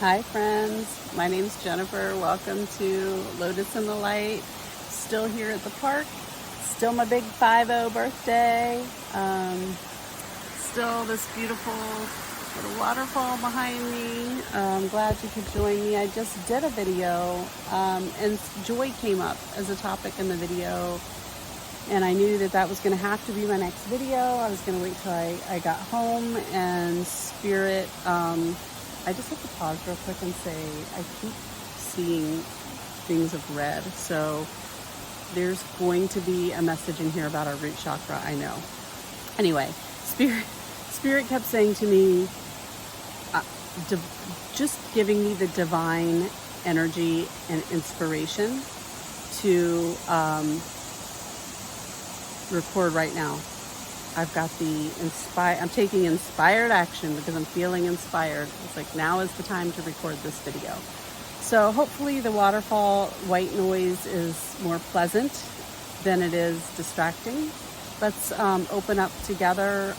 Hi friends, my name's Jennifer. Welcome to Lotus in the Light. Still here at the park. Still my big 5-0 birthday. Still this beautiful little waterfall behind me. I'm glad you could join me. I just did a video and joy came up as a topic in the video. And I knew that was going to have to be my next video. I was going to wait till I got home and Spirit. I just have to pause real quick and say, I keep seeing things of red. So there's going to be a message in here about our root chakra, I know. Anyway, Spirit kept saying to me, just giving me the divine energy and inspiration to record right now. I've got I'm taking inspired action because I'm feeling inspired. It's like now is the time to record this video. So hopefully the waterfall white noise is more pleasant than it is distracting. Let's open up together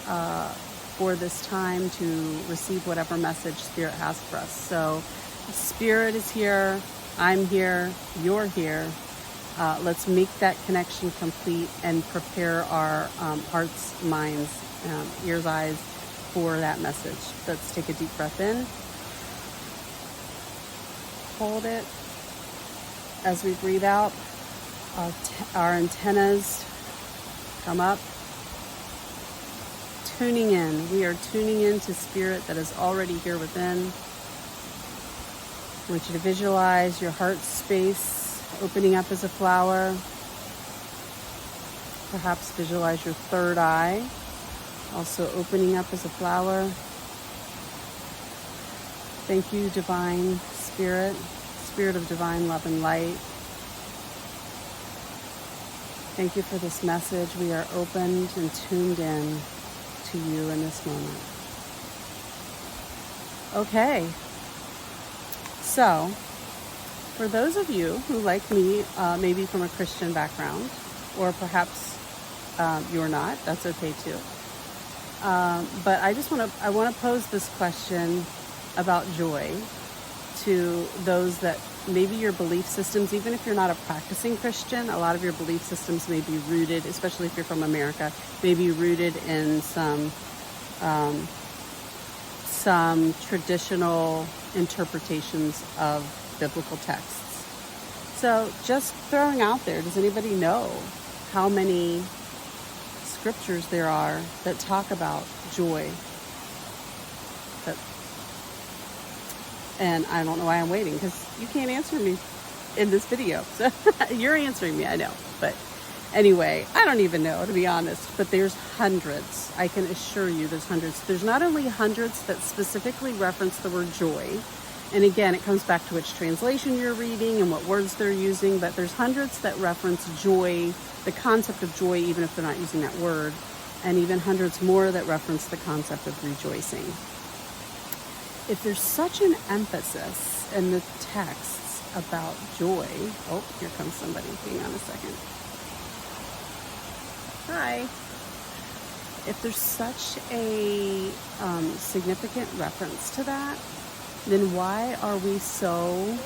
for this time to receive whatever message Spirit has for us. So Spirit is here, I'm here, you're here. Let's make that connection complete and prepare our hearts, minds, ears, eyes for that message. Let's take a deep breath in. Hold it. As we breathe out, our antennas come up. Tuning in. We are tuning in to Spirit that is already here within. I want you to visualize your heart space opening up as a flower. Perhaps visualize your third eye also opening up as a flower. Thank you, Divine Spirit, Spirit of divine love and light. Thank you for this message. We are opened and tuned in to you in this moment. Okay, so for those of you who, like me, maybe from a Christian background, or perhaps you're not, that's okay too. But I want to pose this question about joy to those that maybe your belief systems, even if you're not a practicing Christian, a lot of your belief systems may be rooted, especially if you're from America, may be rooted in some traditional interpretations of biblical texts. So just throwing out there, does anybody know how many scriptures there are that talk about joy? And I don't know why I'm waiting, because you can't answer me in this video. So you're answering me, I know. But anyway, I don't even know, to be honest, but there's hundreds. I can assure you there's hundreds. There's not only hundreds that specifically reference the word joy, and again, it comes back to which translation you're reading and what words they're using, but there's hundreds that reference joy, the concept of joy, even if they're not using that word, and even hundreds more that reference the concept of rejoicing. If there's such an emphasis in the texts about joy, oh, here comes somebody, hang on a second. Hi. If there's such a significant reference to that, then why are we so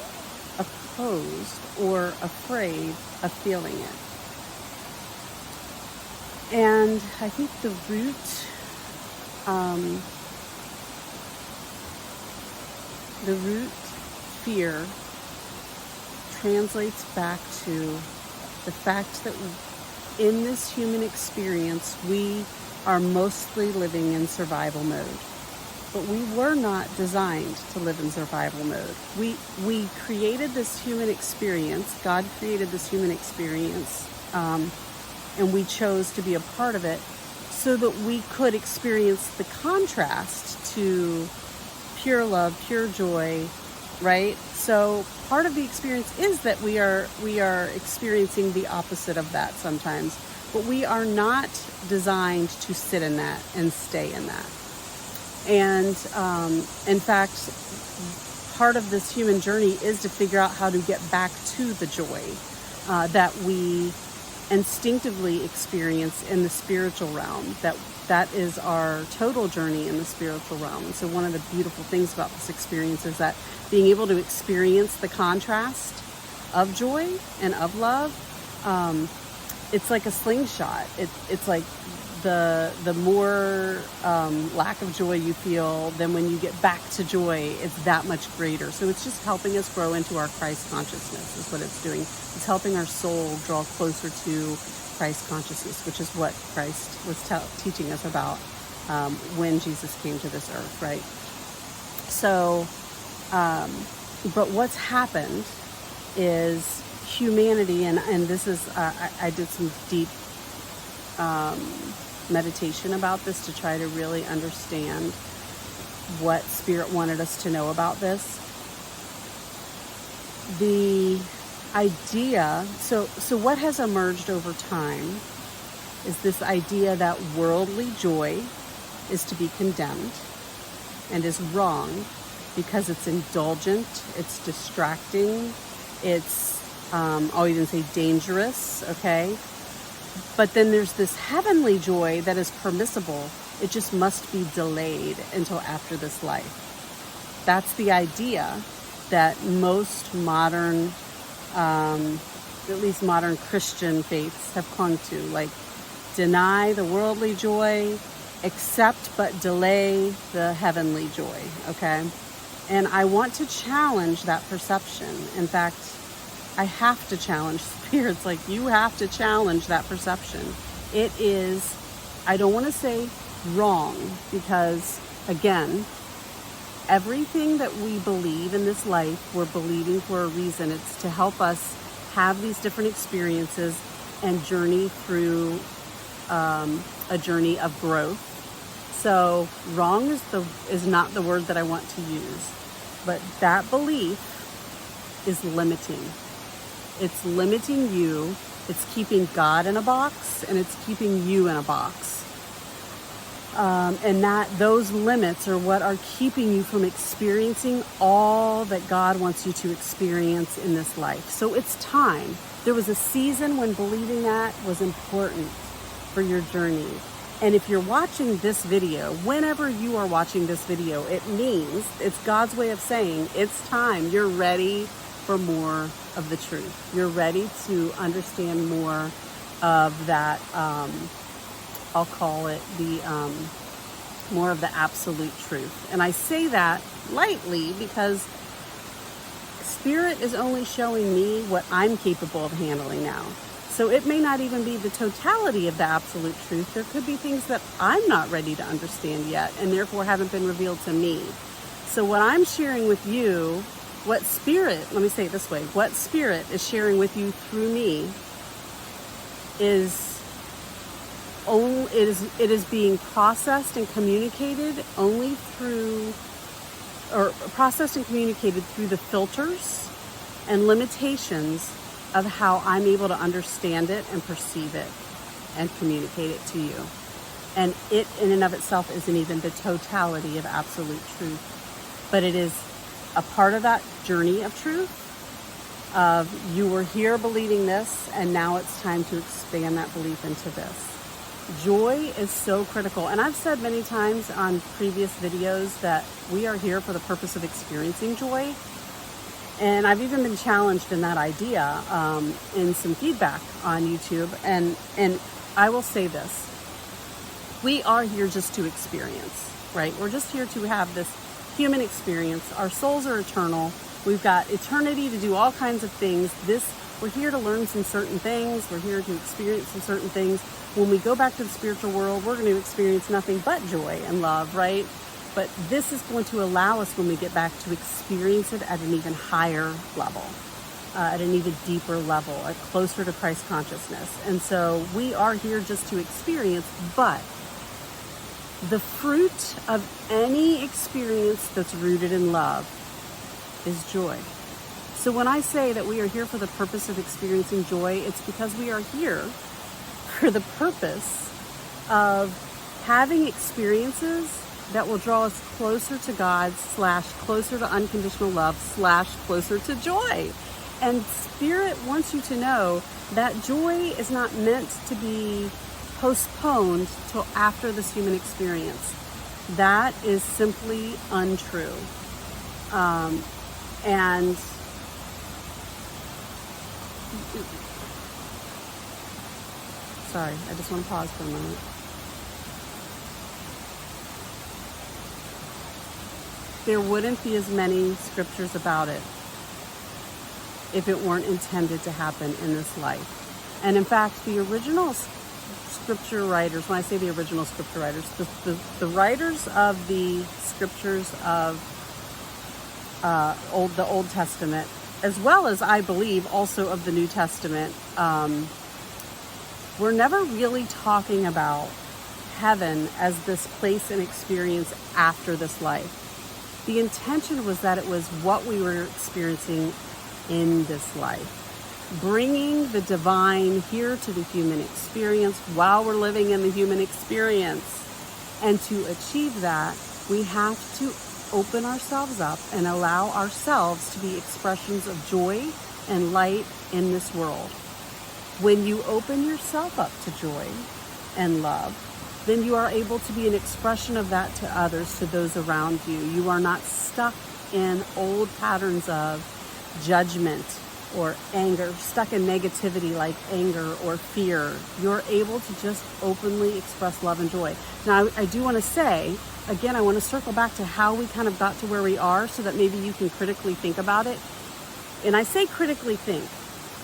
opposed or afraid of feeling it? And I think the root fear translates back to the fact that in this human experience, we are mostly living in survival mode. But we were not designed to live in survival mode. We created this human experience. God created this human experience, and we chose to be a part of it so that we could experience the contrast to pure love, pure joy, right? So part of the experience is that we are experiencing the opposite of that sometimes, but we are not designed to sit in that and stay in that. And in fact, part of this human journey is to figure out how to get back to the joy that we instinctively experience in the spiritual realm, that that is our total journey in the spiritual realm. And so one of the beautiful things about this experience is that being able to experience the contrast of joy and of love, it's like a slingshot. It's like the more lack of joy you feel, then when you get back to joy, it's that much greater. So it's just helping us grow into our Christ consciousness is what it's doing. It's helping our soul draw closer to Christ consciousness, which is what Christ was teaching us about when Jesus came to this earth, right? So, but what's happened is humanity, and this is, I did some deep meditation about this to try to really understand what Spirit wanted us to know about this. The idea, so what has emerged over time is this idea that worldly joy is to be condemned and is wrong because it's indulgent, it's distracting, it's, I'll even say dangerous, okay? But then there's this heavenly joy that is permissible. It just must be delayed until after this life. That's the idea that most modern, at least modern Christian faiths have clung to. Like, deny the worldly joy, accept but delay the heavenly joy, okay? And I want to challenge that perception. In fact, I have to challenge spirits. Like, you have to challenge that perception. It is, I don't want to say wrong, because again, everything that we believe in this life, we're believing for a reason. It's to help us have these different experiences and journey through a journey of growth. So wrong is not the word that I want to use, but that belief is limiting. It's limiting you. It's keeping God in a box, and it's keeping you in a box. And that those limits are what are keeping you from experiencing all that God wants you to experience in this life. So it's time. There was a season when believing that was important for your journey. And if you're watching this video, whenever you are watching this video, it means it's God's way of saying it's time. You're ready for more of the truth. You're ready to understand more of that, I'll call it the more of the absolute truth. And I say that lightly because Spirit is only showing me what I'm capable of handling now. So it may not even be the totality of the absolute truth. There could be things that I'm not ready to understand yet, and therefore haven't been revealed to me. So what I'm sharing with you, what Spirit, let me say it this way, what Spirit is sharing with you through me is only, it is being processed and communicated only through, or processed and communicated through the filters and limitations of how I'm able to understand it and perceive it and communicate it to you. And it in and of itself isn't even the totality of absolute truth, but it is a part of that journey of truth of you were here believing this, and now it's time to expand that belief into this. Joy is so critical. And I've said many times on previous videos that we are here for the purpose of experiencing joy. And I've even been challenged in that idea in some feedback on YouTube. And I will say this. We are here just to experience, right? We're just here to have this human experience. Our souls are eternal. We've got eternity to do all kinds of things. We're here to learn some certain things. We're here to experience some certain things. When we go back to the spiritual world, we're going to experience nothing but joy and love, right? But this is going to allow us, when we get back, to experience it at an even higher level, at an even deeper level, closer to Christ consciousness. And so we are here just to experience, but the fruit of any experience that's rooted in love is joy. So when I say that we are here for the purpose of experiencing joy, it's because we are here for the purpose of having experiences that will draw us closer to God / closer to unconditional love / closer to joy. And Spirit wants you to know that joy is not meant to be postponed till after this human experience. That is simply untrue. And sorry, I just want to pause for a moment. There wouldn't be as many scriptures about it if it weren't intended to happen in this life. And in fact, the original scripture writers, when I say the original scripture writers, the writers of the scriptures of the Old Testament, as well as I believe also of the New Testament, we're never really talking about heaven as this place and experience after this life. The intention was that it was what we were experiencing in this life, bringing the divine here to the human experience while we're living in the human experience. And to achieve that, we have to open ourselves up and allow ourselves to be expressions of joy and light in this world. When you open yourself up to joy and love, then you are able to be an expression of that to others, to those around you. You are not stuck in old patterns of judgment or anger, stuck in negativity like anger or fear. You're able to just openly express love and joy. Now, I do want to say, again, I want to circle back to how we kind of got to where we are so that maybe you can critically think about it. And I say critically think.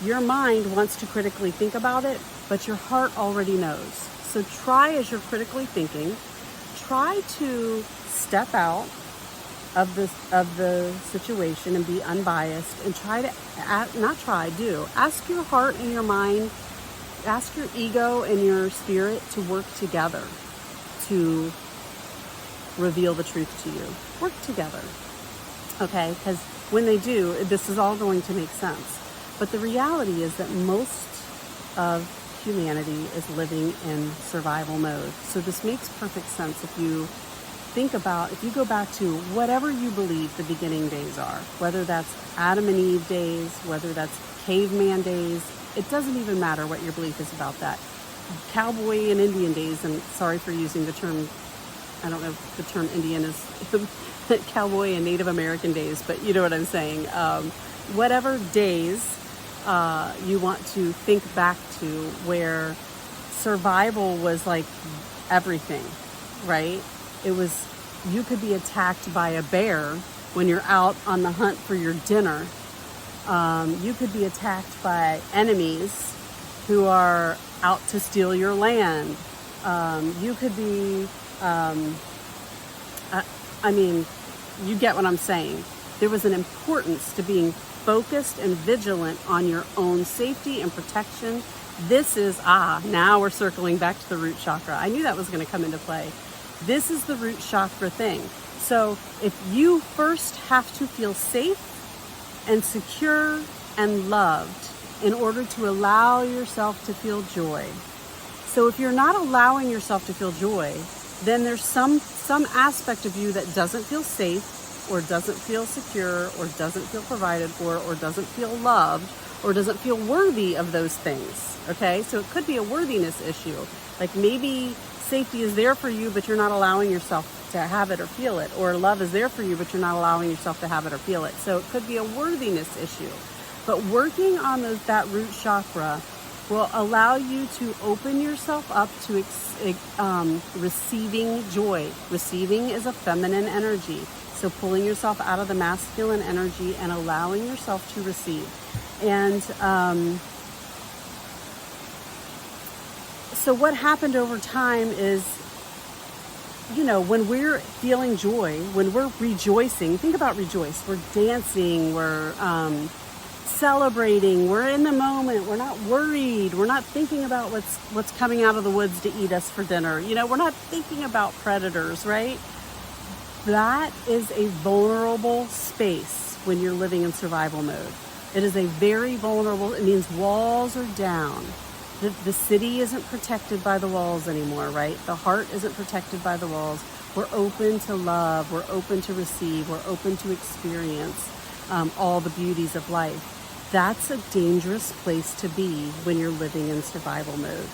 Your mind wants to critically think about it, but your heart already knows. So try, as you're critically thinking, try to step out of the situation and be unbiased, and try to ask your heart and your mind, ask your ego and your spirit to work together to reveal the truth to you. Work together, okay? Because when they do, this is all going to make sense. But the reality is that most of humanity is living in survival mode. So this makes perfect sense if you go back to whatever you believe the beginning days are, whether that's Adam and Eve days, whether that's caveman days, it doesn't even matter what your belief is about that. Cowboy and Indian days, and sorry for using the term, I don't know if the term Indian is cowboy and Native American days, but you know what I'm saying. Whatever days you want to think back to, where survival was like everything, right? It was, you could be attacked by a bear when you're out on the hunt for your dinner. You could be attacked by enemies who are out to steal your land. You could be, you get what I'm saying. There was an importance to being focused and vigilant on your own safety and protection. This is, now we're circling back to the root chakra. I knew that was going to come into play. This is the root chakra thing. So if you first have to feel safe and secure and loved in order to allow yourself to feel joy. So if you're not allowing yourself to feel joy, then there's some aspect of you that doesn't feel safe, or doesn't feel secure, or doesn't feel provided for, or doesn't feel loved, or doesn't feel worthy of those things, okay? So it could be a worthiness issue. Like maybe safety is there for you, but you're not allowing yourself to have it or feel it, or love is there for you, but you're not allowing yourself to have it or feel it. So it could be a worthiness issue. But working on that root chakra will allow you to open yourself up to receiving joy. Receiving is a feminine energy. So pulling yourself out of the masculine energy and allowing yourself to receive. And so what happened over time is, when we're feeling joy, when we're rejoicing, think about rejoice. We're dancing, we're celebrating, we're in the moment, we're not worried, we're not thinking about what's coming out of the woods to eat us for dinner. We're not thinking about predators, right? That is a vulnerable space when you're living in survival mode. It is a very vulnerable, it means walls are down. The city isn't protected by the walls anymore, right? The heart isn't protected by the walls. We're open to love, we're open to receive, we're open to experience all the beauties of life. That's a dangerous place to be when you're living in survival mode.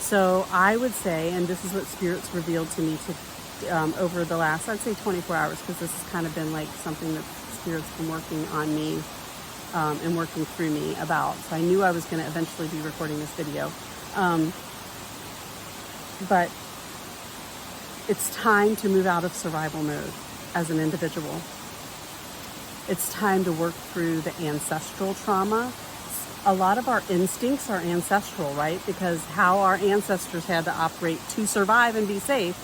So I would say, and this is what Spirit's revealed to me over the last, I'd say 24 hours, because this has kind of been like something that Spirit's been working on me and working through me about. So I knew I was going to eventually be recording this video. But it's time to move out of survival mode as an individual. It's time to work through the ancestral trauma. A lot of our instincts are ancestral, right? Because how our ancestors had to operate to survive and be safe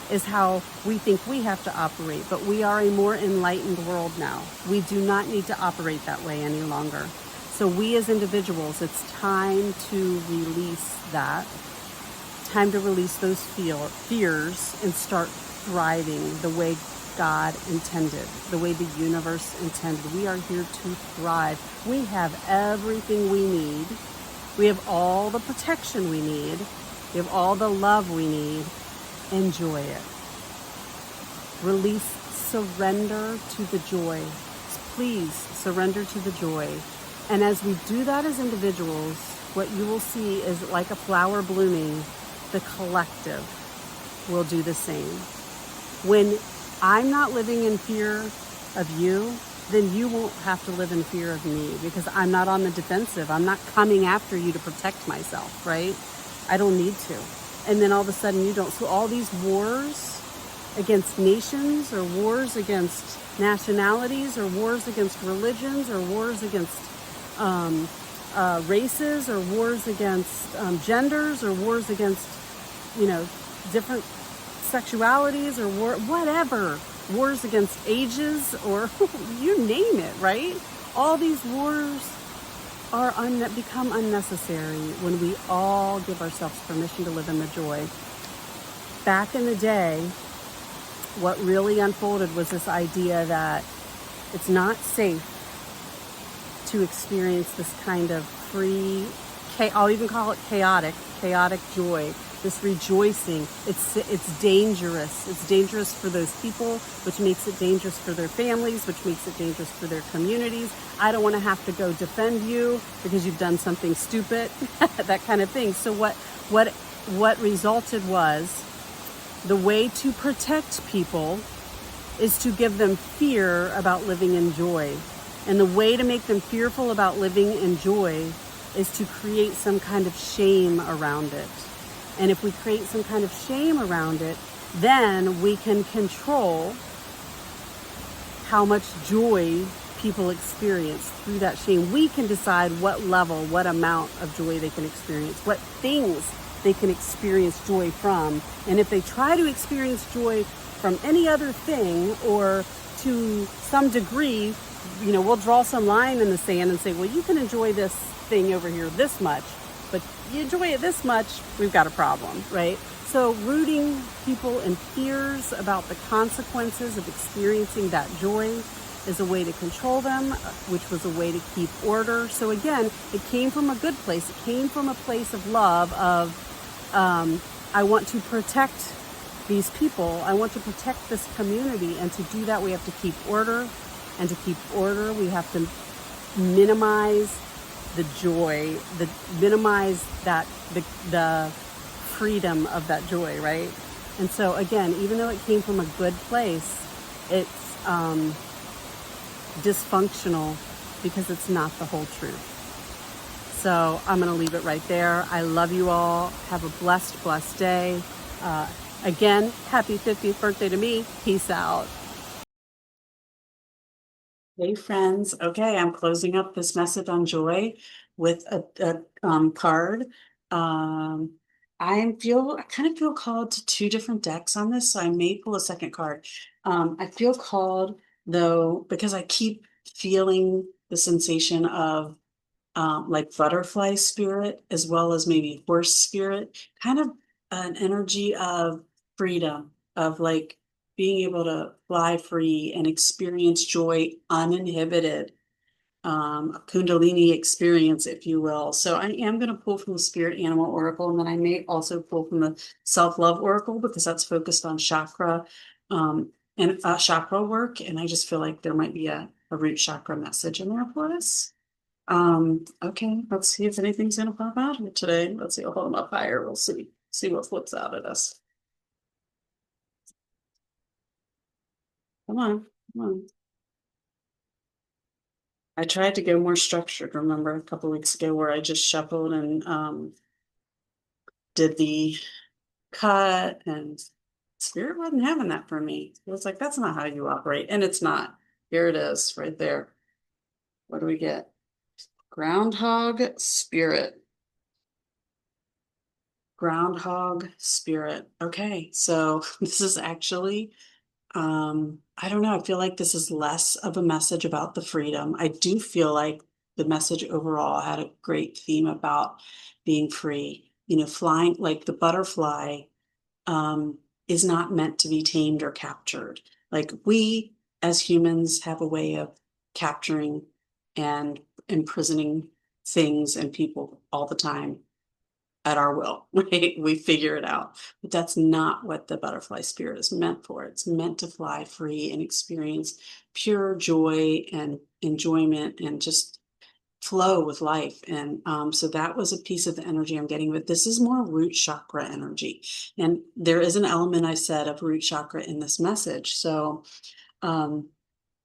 is how we think we have to operate. But we are a more enlightened world now. We do not need to operate that way any longer. So we as individuals, it's time to release that. Time to release those fears and start thriving the way God intended, the way the universe intended. We are here to thrive. We have everything we need. We have all the protection we need. We have all the love we need. Enjoy it. Release, surrender to the joy. Please surrender to the joy. And as we do that as individuals, what you will see is like a flower blooming, the collective will do the same. When I'm not living in fear of you, then you won't have to live in fear of me, because I'm not on the defensive. I'm not coming after you to protect myself, right? I don't need to. And then all of a sudden you don't. So all these wars against nations, or wars against nationalities, or wars against religions, or wars against races, or wars against genders, or wars against, different sexualities, or whatever, wars against ages, or you name it, right? All these wars are become unnecessary when we all give ourselves permission to live in the joy. Back in the day, what really unfolded was this idea that it's not safe to experience this kind of free, I'll even call it chaotic joy, this rejoicing. It's dangerous. It's dangerous for those people, which makes it dangerous for their families, which makes it dangerous for their communities. I don't want to have to go defend you because you've done something stupid, that kind of thing. So what resulted was, the way to protect people is to give them fear about living in joy. And the way to make them fearful about living in joy is to create some kind of shame around it. And if we create some kind of shame around it, then we can control how much joy people experience through that shame. We can decide what level, what amount of joy they can experience, what things they can experience joy from. And if they try to experience joy from any other thing, or to some degree, we'll draw some line in the sand and say, well, you can enjoy this thing over here this much, but you enjoy it this much, we've got a problem, right? So rooting people in fears about the consequences of experiencing that joy is a way to control them, which was a way to keep order. So again, it came from a good place. It came from a place of love, of I want to protect these people. I want to protect this community. And to do that, we have to keep order. And to keep order, we have to minimize the joy, minimize the freedom of that joy, right? And so again, even though it came from a good place, it's dysfunctional because it's not the whole truth. So I'm going to leave it right there. I love you all. Have a blessed day. Again, happy 50th birthday to me. Peace out. Hey friends. Okay, I'm closing up this message on joy with a card. I kind of feel called to two different decks on this, so I may pull a second card. I feel called, though, because I keep feeling the sensation of like butterfly spirit, as well as maybe horse spirit, kind of an energy of freedom, of like being able to fly free and experience joy uninhibited, a Kundalini experience, if you will. So I am going to pull from the Spirit Animal Oracle, and then I may also pull from the Self-Love Oracle, because that's focused on chakra and chakra work. And I just feel like there might be a root chakra message in there for us. Okay, let's see if anything's gonna pop out here today. Let's see, I'll hold them up higher. We'll see what flips out at us. Come on, come on. I tried to go more structured, remember a couple weeks ago where I just shuffled and did the cut, and spirit wasn't having that for me. It was like, that's not how you operate. And it's not. Here it is right there. What do we get? Groundhog spirit. Groundhog spirit. Okay, so this is actually, I don't know, I feel like this is less of a message about the freedom. I do feel like the message overall had a great theme about being free. You know, flying like the butterfly um, is not meant to be tamed or captured. Like we as humans have a way of capturing and imprisoning things and people all the time at our will, right? We figure it out. But that's not what the butterfly spirit is meant for. It's meant to fly free and experience pure joy and enjoyment and just flow with life. And so that was a piece of the energy I'm getting. But this is more root chakra energy. And there is an element I said of root chakra in this message. So um,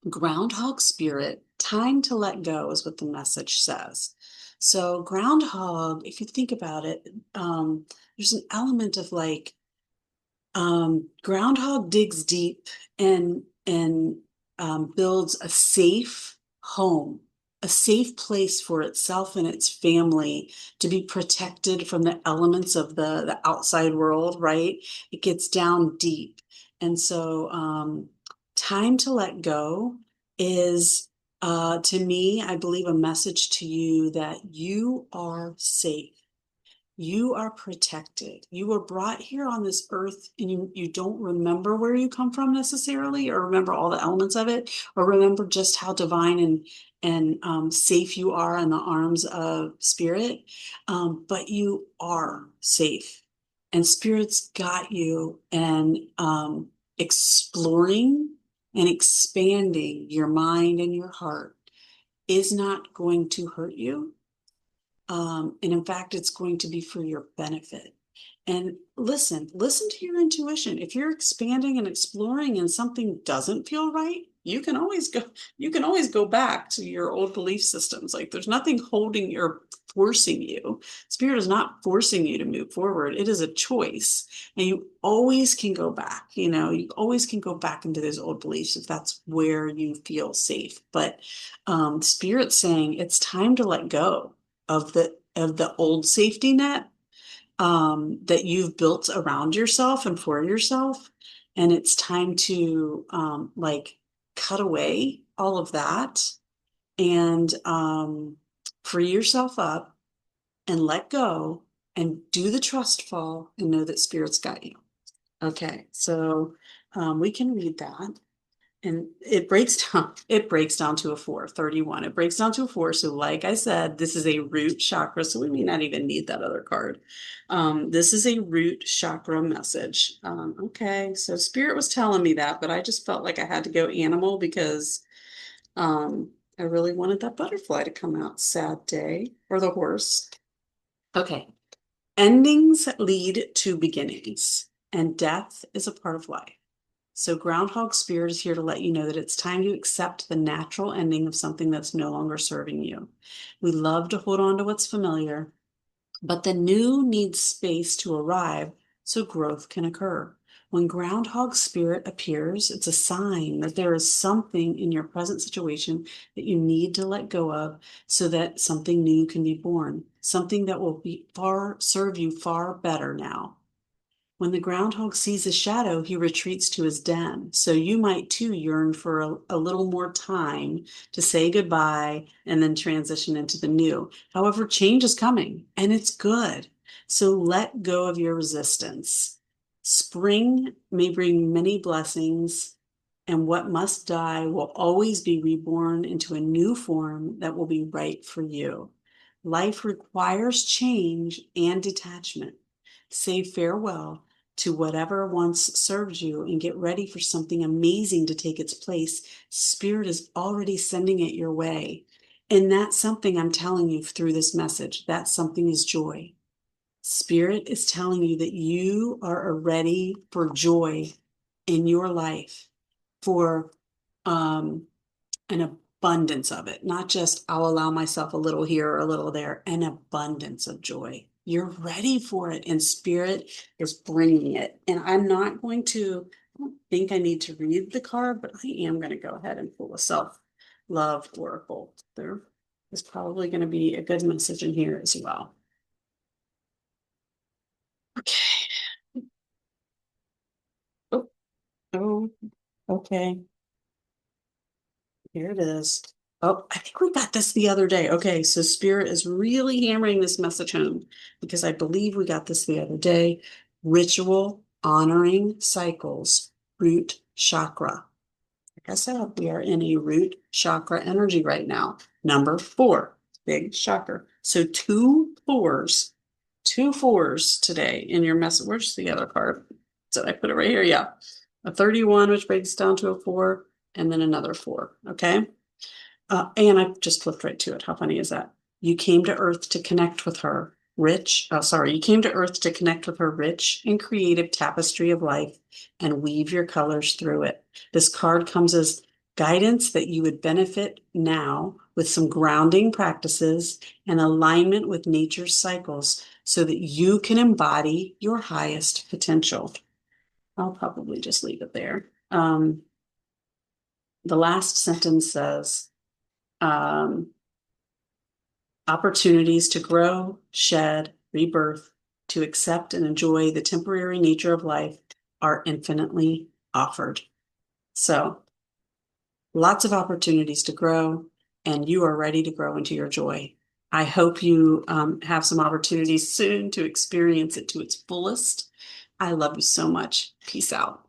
groundhog spirit, time to let go is what the message says. So groundhog, if you think about it, there's an element of like groundhog digs deep and builds a safe home, a safe place for itself and its family to be protected from the elements of the outside world, right? It gets down deep. And so time to let go is to me, I believe, a message to you that you are safe. You are protected. You were brought here on this earth and you don't remember where you come from necessarily, or remember all the elements of it, or remember just how divine and safe you are in the arms of spirit. But you are safe. And spirit's got you, and exploring and expanding your mind and your heart is not going to hurt you, and in fact, it's going to be for your benefit. And listen to your intuition. If you're expanding and exploring and something doesn't feel right, you can always go back to your old belief systems. Like there's nothing holding you or forcing you. Spirit is not forcing you to move forward. It is a choice. And you always can go back, you always can go back into those old beliefs if that's where you feel safe. But Spirit's saying it's time to let go of the old safety net that you've built around yourself and for yourself, and it's time to like cut away all of that and free yourself up and let go and do the trust fall and know that spirit's got you. Okay, so we can read that. And it breaks down to a 431. It breaks down to a 4. So like I said, this is a root chakra. So we may not even need that other card. This is a root chakra message. Okay. So spirit was telling me that, but I just felt like I had to go animal because I really wanted that butterfly to come out. Sad day. Or the horse. Okay. Endings lead to beginnings, and death is a part of life. So Groundhog Spirit is here to let you know that it's time to accept the natural ending of something that's no longer serving you. We love to hold on to what's familiar, but the new needs space to arrive so growth can occur. When Groundhog Spirit appears, it's a sign that there is something in your present situation that you need to let go of so that something new can be born, something that will serve you far better now. When the groundhog sees a shadow, he retreats to his den. So you might too yearn for a little more time to say goodbye and then transition into the new. However, change is coming and it's good. So let go of your resistance. Spring may bring many blessings, and what must die will always be reborn into a new form that will be right for you. Life requires change and detachment. Say farewell to whatever once served you and get ready for something amazing to take its place. Spirit is already sending it your way. And that's something I'm telling you through this message. That something is joy. Spirit is telling you that you are ready for joy in your life, for an abundance of it, not just I'll allow myself a little here or a little there, an abundance of joy. You're ready for it, and Spirit is bringing it. And I'm not going to, I don't think I need to read the card, but I am going to go ahead and pull a self-love oracle. There is probably going to be a good message in here as well. Okay. Oh, oh, okay. Here it is. Oh, I think we got this the other day. Okay, so Spirit is really hammering this message home because I believe we got this the other day. Ritual honoring cycles, root chakra. Like I said, we are in a root chakra energy right now. Number 4, big chakra. So two fours today in your message. Where's the other card? Did I put it right here? Yeah. A 31, which breaks down to a 4, and then another 4. Okay. And I just flipped right to it. How funny is that? You came to Earth to connect with her you came to Earth to connect with her rich and creative tapestry of life and weave your colors through it. This card comes as guidance that you would benefit now with some grounding practices and alignment with nature's cycles so that you can embody your highest potential. I'll probably just leave it there. The last sentence says, um, opportunities to grow, shed, rebirth, to accept and enjoy the temporary nature of life are infinitely offered. So, lots of opportunities to grow, and you are ready to grow into your joy. I hope you have some opportunities soon to experience it to its fullest. I love you so much. Peace out.